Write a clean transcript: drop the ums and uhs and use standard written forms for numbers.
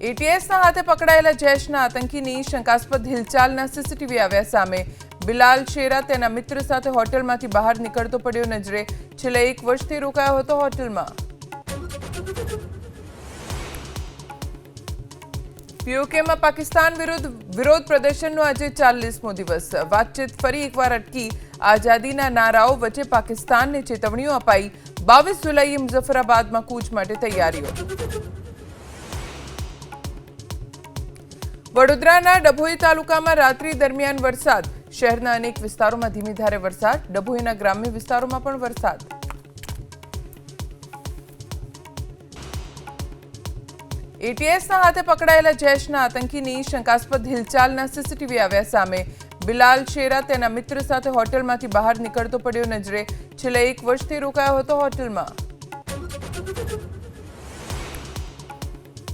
એટીએસના હાથે પકડાયેલા જૈશના આતંકીની શંકાસ્પદ હિલચાલના સીસીટીવી આવ્યા સામે। બિલાલ શેરા તેના મિત્ર સાથે હોટલમાંથી બહાર નીકળતો પડ્યો નજરે। છેલ્લા 1 વર્ષથી રોકાયો હતો હોટલમાં। પીઓકેમાં પાકિસ્તાન વિરુદ્ધ વિરોધ પ્રદર્શનનો આજે 40મો દિવસ। વાતચીત ફરી એકવાર અટકી। આઝાદીના નારાઓ વચ્ચે પાકિસ્તાનને ચેતવણીઓ અપાઈ। 22 જુલાઈએ મુઝફ્ફરાબાદમાં કૂચ માટે તૈયારીઓ। વડોદરાના ડભોઈ તાલુકામાં રાત્રિ દરમિયાન વરસાદ। શહેરના અનેક વિસ્તારોમાં ધીમી ધારે વરસાદ। ડભોઈના ગ્રામ્ય વિસ્તારોમાં પણ વરસાદ। એટીએસના હાથે પકડાયેલા જૈશના આતંકીની શંકાસ્પદ હિલચાલના સીસીટીવી આવ્યા સામે। બિલાલ શેરા તેના મિત્ર સાથે હોટલમાંથી બહાર નીકળતો પડ્યો નજરે। છેલ્લા 1 વર્ષથી રોકાયો હતો હોટલમાં।